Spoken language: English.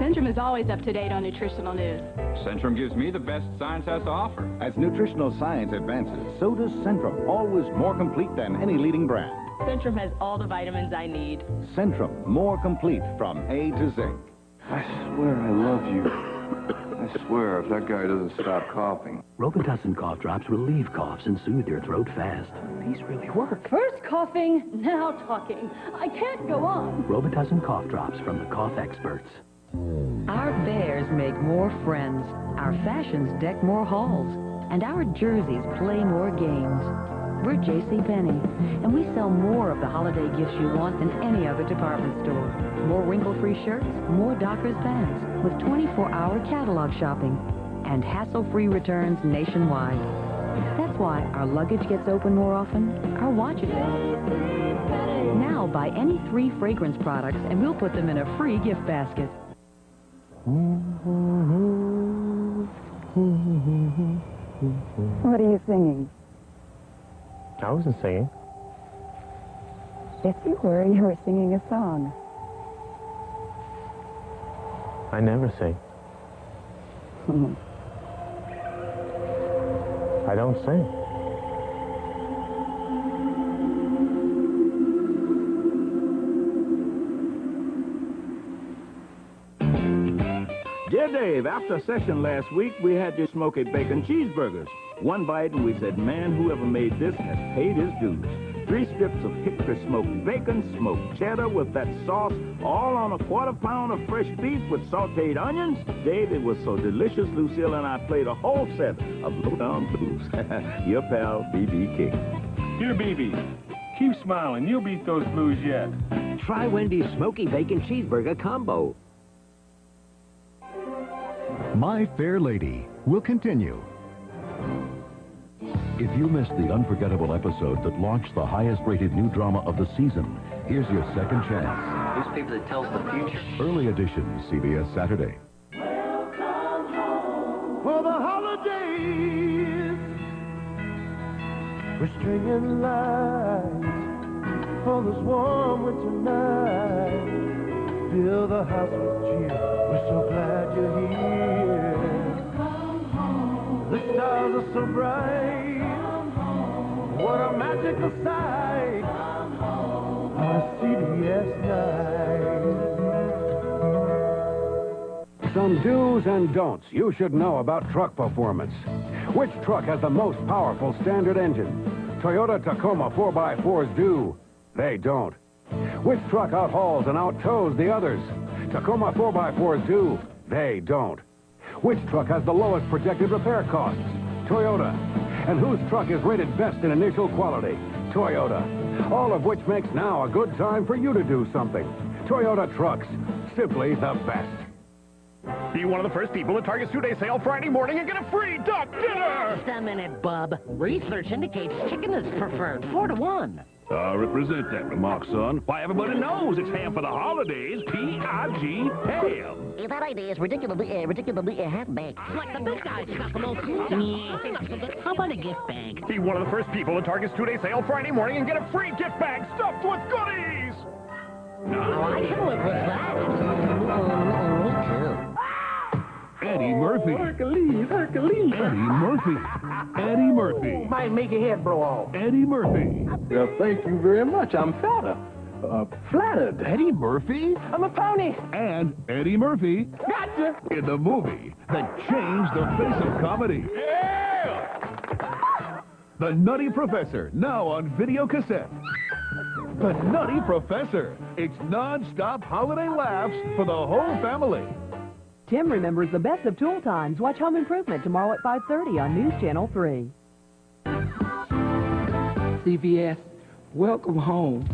Centrum is always up to date on nutritional news. Centrum gives me the best science has to offer. As nutritional science advances, so does Centrum, always more complete than any leading brand. Centrum has all the vitamins I need. Centrum, more complete from A to Z. I swear I love you. I swear if that guy doesn't stop coughing. Robitussin cough drops relieve coughs and soothe your throat fast. These really work. First coughing, now talking. I can't go on. Robitussin cough drops from the cough experts. Our bears make more friends, our fashions deck more halls, and our jerseys play more games. We're JCPenney, and we sell more of the holiday gifts you want than any other department store. More wrinkle-free shirts, more Dockers pants, with 24-hour catalog shopping, and hassle-free returns nationwide. That's why our luggage gets open more often, our watches. Now buy any 3 fragrance products, and we'll put them in a free gift basket. What are you singing? I wasn't singing. Yes, you were. You were singing a song. I never sing. I don't sing. Dear Dave, after session last week, we had your Smoky bacon cheeseburgers. One bite and we said, man, whoever made this has paid his dues. 3 strips of hickory smoked bacon, smoked cheddar with that sauce, all on a quarter-pound of fresh beef with sauteed onions. Dave, it was so delicious, Lucille and I played a whole set of low-down blues. Your pal, B.B. King. Here, B.B. Keep smiling. You'll beat those blues yet. Try Wendy's Smoky Bacon Cheeseburger Combo. My Fair Lady will continue. If you missed the unforgettable episode that launched the highest-rated new drama of the season, here's your second chance. Newspaper that tells the future. Early edition, CBS Saturday. Welcome home for the holidays. We're stringing lights for this warm winter night. Fill the house with cheer. We're so glad you're here. The stars are so bright. What a magical sight. On a CBS night. Some do's and don'ts you should know about truck performance. Which truck has the most powerful standard engine? Toyota Tacoma 4x4s do. They don't. Which truck outhauls and outtows the others? Tacoma 4x4s do. They don't. Which truck has the lowest projected repair costs? Toyota. And whose truck is rated best in initial quality? Toyota. All of which makes now a good time for you to do something. Toyota trucks. Simply the best. Be one of the first people at Target's 2-day sale Friday morning and get a free duck dinner! Just a minute, bub. Research indicates chicken is preferred 4-to-1. I represent that remark, son. Why, everybody knows it's ham for the holidays. P-I-G, ham. That idea is ridiculously half-baked. Like the big guys got the most food. Yeah. How about a gift bag? Be one of the first people at Target's 2-day sale Friday morning and get a free gift bag stuffed with goodies! Oh, I can live with that. Me too. Eddie Murphy. Hercules. Eddie Murphy. Eddie Murphy. Might make your head blow off. Eddie Murphy. Well, thank you very much. I'm flattered. Eddie Murphy? I'm a pony. And Eddie Murphy. Gotcha. In the movie that changed the face of comedy. Yeah! The Nutty Professor, now on video cassette. The Nutty Professor. It's non-stop holiday laughs for the whole family. Tim remembers the best of Tool Times. Watch Home Improvement tomorrow at 5:30 on News Channel 3. CVS, welcome home.